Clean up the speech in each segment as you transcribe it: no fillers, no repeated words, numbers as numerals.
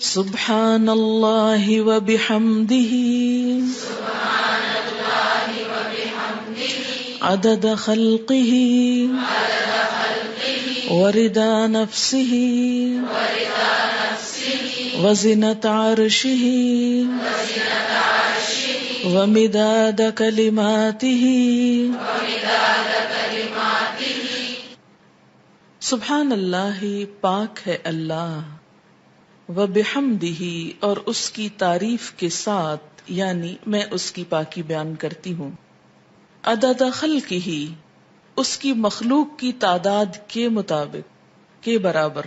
سبحان اللہ وبحمدہ عدد خلقہ ورضا نفسہ وزنة عرشہ ومداد کلماتہ. سبحان اللہ، پاک ہے اللہ، وبحمدہ، اور اس کی تعریف کے ساتھ، یعنی میں اس کی پاکی بیان کرتی ہوں. عدد خلقہ، اس کی مخلوق کی تعداد کے مطابق، کے برابر.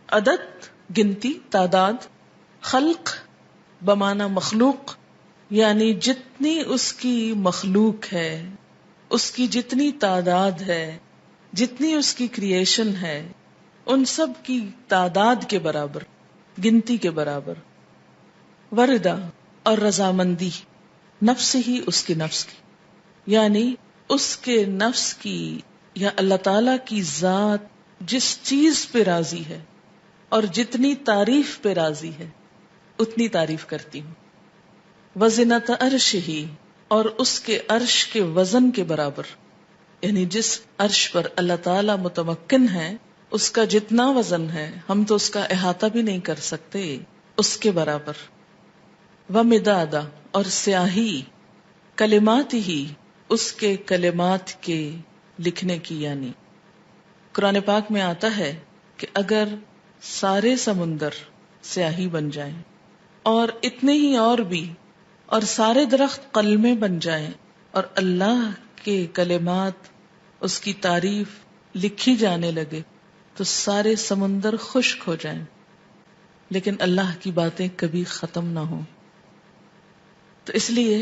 عدد گنتی، تعداد. خلق بمعنی مخلوق، یعنی جتنی اس کی مخلوق ہے، اس کی جتنی تعداد ہے، جتنی اس کی کریشن ہے، ان سب کی تعداد کے برابر، گنتی کے برابر. وردا، اور رضامندی، نفس ہی، اس کی نفس کی، یعنی اس کے نفس کی یا اللہ تعالی کی ذات جس چیز پہ راضی ہے اور جتنی تعریف پہ راضی ہے اتنی تعریف کرتی ہوں. وزنۃ عرشہ، اور اس کے عرش کے وزن کے برابر، یعنی جس عرش پر اللہ تعالی متمکن ہے اس کا جتنا وزن ہے ہم تو اس کا احاطہ بھی نہیں کر سکتے، اس کے برابر. ومداد، اور سیاہی، کلمات ہی، اس کے کلمات کے لکھنے کی. یعنی قرآن پاک میں آتا ہے کہ اگر سارے سمندر سیاہی بن جائیں اور اتنے ہی اور بھی، اور سارے درخت قلمیں بن جائیں اور اللہ کے کلمات، اس کی تعریف لکھی جانے لگے تو سارے سمندر خشک ہو جائیں، لیکن اللہ کی باتیں کبھی ختم نہ ہوں. تو اس لیے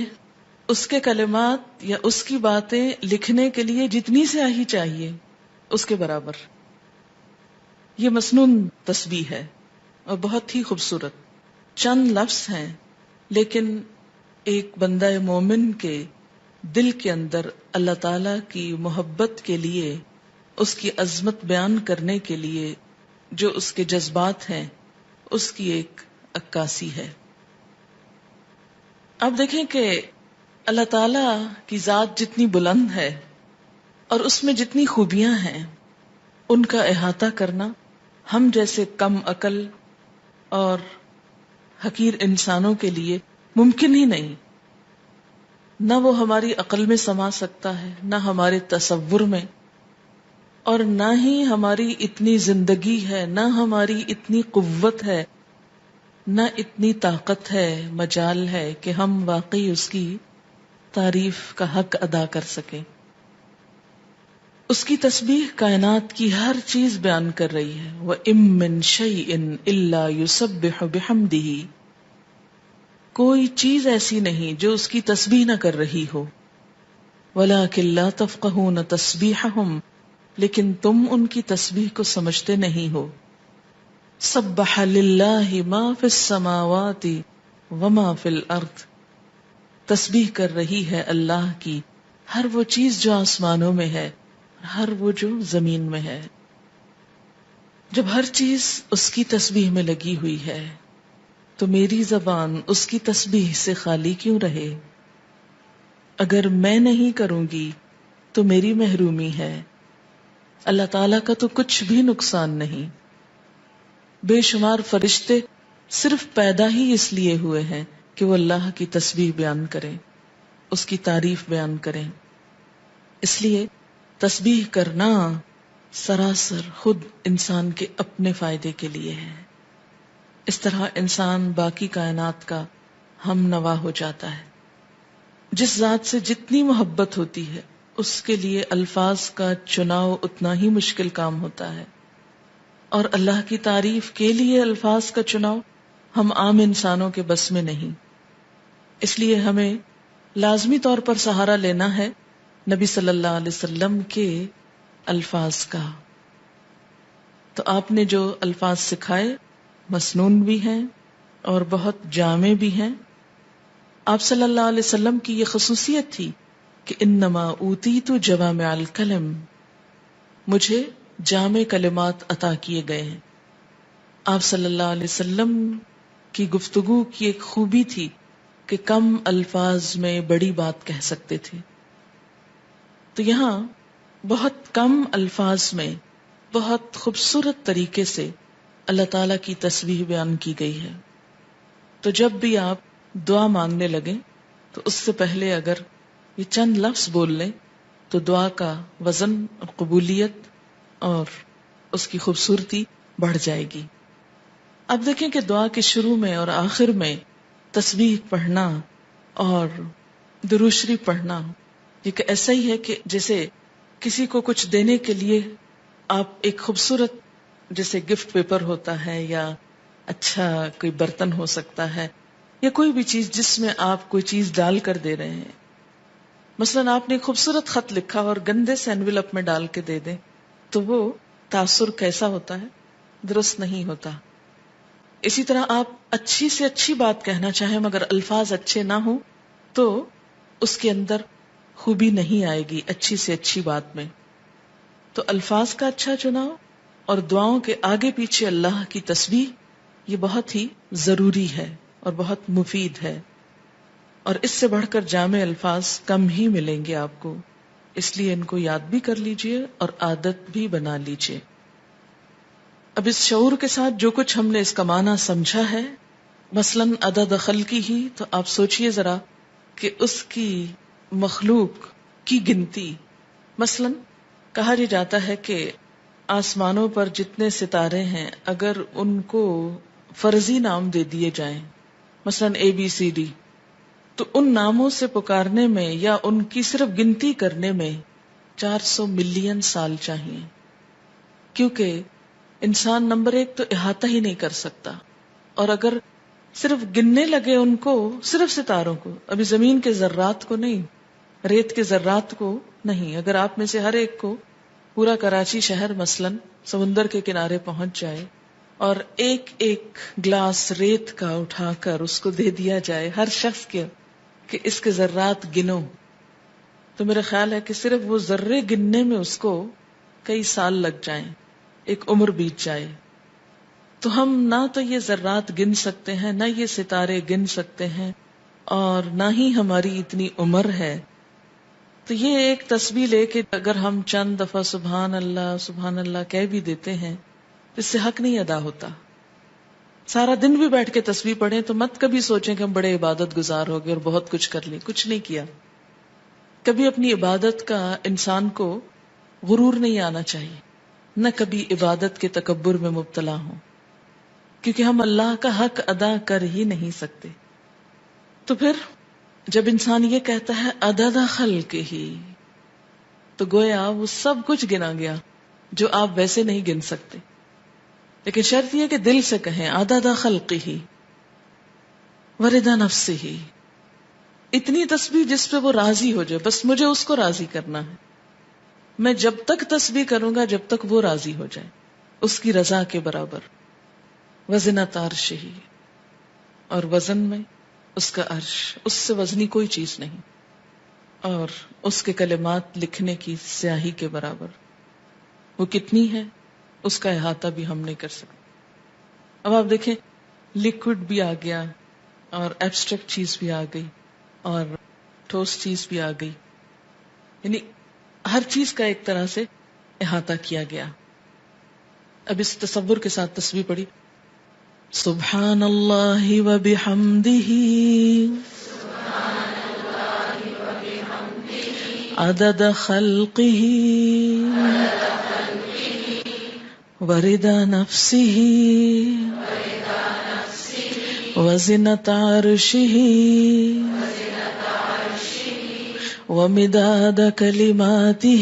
اس کے کلمات یا اس کی باتیں لکھنے کے لیے جتنی سیاہی چاہیے اس کے برابر. یہ مسنون تسبیح ہے اور بہت ہی خوبصورت. چند لفظ ہیں لیکن ایک بندہ مومن کے دل کے اندر اللہ تعالی کی محبت کے لیے، اس کی عظمت بیان کرنے کے لیے جو اس کے جذبات ہیں اس کی ایک عکاسی ہے. اب دیکھیں کہ اللہ تعالی کی ذات جتنی بلند ہے اور اس میں جتنی خوبیاں ہیں ان کا احاطہ کرنا ہم جیسے کم عقل اور حقیر انسانوں کے لیے ممکن ہی نہیں. نہ وہ ہماری عقل میں سما سکتا ہے، نہ ہمارے تصور میں، اور نہ ہی ہماری اتنی زندگی ہے، نہ ہماری اتنی قوت ہے، نہ اتنی طاقت ہے، مجال ہے کہ ہم واقعی اس کی تعریف کا حق ادا کر سکیں. اس کی تسبیح کائنات کی ہر چیز بیان کر رہی ہے. وَإِن مِّن شَيْءٍ إِلَّا يُسَبِّحُ بِحَمْدِهِ، کوئی چیز ایسی نہیں جو اس کی تسبیح نہ کر رہی ہو. وَلَٰكِن لَّا تَفْقَهُونَ تَسْبِيحَهُمْ، لیکن تم ان کی تسبیح کو سمجھتے نہیں ہو. سَبَّحَ لِلَّهِ مَا فِي السَّمَاوَاتِ وَمَا فِي الْأَرْضِ، تسبیح کر رہی ہے اللہ کی ہر وہ چیز جو آسمانوں میں ہے، ہر وہ جو زمین میں ہے. جب ہر چیز اس کی تسبیح میں لگی ہوئی ہے تو میری زبان اس کی تسبیح سے خالی کیوں رہے؟ اگر میں نہیں کروں گی تو میری محرومی ہے. اللہ تعالیٰ کا تو کچھ بھی نقصان نہیں. بے شمار فرشتے صرف پیدا ہی اس لیے ہوئے ہیں کہ وہ اللہ کی تسبیح بیان کریں، اس کی تعریف بیان کریں. اس لیے تسبیح کرنا سراسر خود انسان کے اپنے فائدے کے لیے ہے. اس طرح انسان باقی کائنات کا ہم نوا ہو جاتا ہے. جس ذات سے جتنی محبت ہوتی ہے اس کے لیے الفاظ کا چناؤ اتنا ہی مشکل کام ہوتا ہے، اور اللہ کی تعریف کے لیے الفاظ کا چناؤ ہم عام انسانوں کے بس میں نہیں. اس لیے ہمیں لازمی طور پر سہارا لینا ہے نبی صلی اللہ علیہ وسلم کے الفاظ کا. تو آپ نے جو الفاظ سکھائے مسنون بھی ہیں اور بہت جامع بھی ہیں. آپ صلی اللہ علیہ وسلم کی یہ خصوصیت تھی کہ انما اوتیت جوامع الکلم، مجھے جامع کلمات عطا کیے گئے ہیں. آپ صلی اللہ علیہ وسلم کی گفتگو کی ایک خوبی تھی کہ کم الفاظ میں بڑی بات کہہ سکتے تھے. تو یہاں بہت کم الفاظ میں بہت خوبصورت طریقے سے اللہ تعالی کی تسبیح بیان کی گئی ہے. تو جب بھی آپ دعا مانگنے لگیں تو اس سے پہلے اگر یہ چند لفظ بول لیں تو دعا کا وزن اور قبولیت اور اس کی خوبصورتی بڑھ جائے گی. اب دیکھیں کہ دعا کے شروع میں اور آخر میں تسبیح پڑھنا اور درود شریف پڑھنا یہ ایسا ہی ہے کہ جیسے کسی کو کچھ دینے کے لیے آپ ایک خوبصورت جیسے گفٹ پیپر ہوتا ہے یا اچھا کوئی برتن ہو سکتا ہے یا کوئی بھی چیز جس میں آپ کوئی چیز ڈال کر دے رہے ہیں. مثلاً آپ نے ایک خوبصورت خط لکھا اور گندے سے انویلپ میں ڈال کے دے دیں تو وہ تاثر کیسا ہوتا ہے؟ درست نہیں ہوتا. اسی طرح آپ اچھی سے اچھی بات کہنا چاہیں مگر الفاظ اچھے نہ ہوں تو اس کے اندر خوبی نہیں آئے گی اچھی سے اچھی بات میں. تو الفاظ کا اچھا چناؤ اور دعاؤں کے آگے پیچھے اللہ کی تسبیح یہ بہت ہی ضروری ہے اور بہت مفید ہے، اور اس سے بڑھ کر جامع الفاظ کم ہی ملیں گے آپ کو. اس لیے ان کو یاد بھی کر لیجئے اور عادت بھی بنا لیجئے. اب اس شعور کے ساتھ جو کچھ ہم نے اس کا معنی سمجھا ہے، مثلاً عدد خلقی ہی، تو آپ سوچئے ذرا کہ اس کی مخلوق کی گنتی. مثلاً کہا جاتا ہے کہ آسمانوں پر جتنے ستارے ہیں اگر ان کو فرضی نام دے دیے جائیں، مثلاً ABCD، تو ان ناموں سے پکارنے میں یا ان کی صرف گنتی کرنے میں 400 ملین سال چاہیے، کیونکہ انسان نمبر ایک تو احاطہ ہی نہیں کر سکتا. اور اگر صرف گننے لگے ان کو، صرف ستاروں کو، ابھی زمین کے ذرات کو نہیں، ریت کے ذرات کو نہیں، اگر آپ میں سے ہر ایک کو پورا کراچی شہر مثلاً سمندر کے کنارے پہنچ جائے اور ایک ایک گلاس ریت کا اٹھا کر اس کو دے دیا جائے ہر شخص کے کہ اس کے ذرات گنو، تو میرا خیال ہے کہ صرف وہ ذرے گننے میں اس کو کئی سال لگ جائیں، ایک عمر بیت جائے. تو ہم نہ تو یہ ذرات گن سکتے ہیں، نہ یہ ستارے گن سکتے ہیں، اور نہ ہی ہماری اتنی عمر ہے. تو یہ ایک تسبیح لے کے اگر ہم چند دفعہ سبحان اللہ کہہ بھی دیتے ہیں تو اس سے حق نہیں ادا ہوتا. سارا دن بھی بیٹھ کے تسبیح پڑھیں تو مت کبھی سوچیں کہ ہم بڑے عبادت گزار ہو گئے اور بہت کچھ کر لی. کچھ نہیں کیا. کبھی اپنی عبادت کا انسان کو غرور نہیں آنا چاہیے، نہ کبھی عبادت کے تکبر میں مبتلا ہوں، کیونکہ ہم اللہ کا حق ادا کر ہی نہیں سکتے. تو پھر جب انسان یہ کہتا ہے عدد خلقہ ہی، تو گویا وہ سب کچھ گنا گیا جو آپ ویسے نہیں گن سکتے. لیکن شرط یہ کہ دل سے کہیں عدد خلقہ ورضا نفسہ، اتنی تسبیح جس پہ وہ راضی ہو جائے. بس مجھے اس کو راضی کرنا ہے، میں جب تک تسبیح کروں گا جب تک وہ راضی ہو جائے، اس کی رضا کے برابر. وزنۃ عرشہ، اور وزن میں اس کا عرش، اس سے وزنی کوئی چیز نہیں، اور اس کے کلمات لکھنے کی سیاہی کے برابر. وہ کتنی ہے اس کا احاطہ بھی ہم نہیں کر سکتے. اب آپ دیکھیں لیکوڈ بھی آ گیا اور ایبسٹریکٹ چیز بھی آ گئی اور ٹھوس چیز بھی آ گئی، یعنی ہر چیز کا ایک طرح سے احاطہ کیا گیا. اب اس تصور کے ساتھ تسبیح پڑھی. سبحان اللہ و بحمدہ عدد خلقہ ورضا نفسہ وزنۃ عرشہ ومداد کلماتہ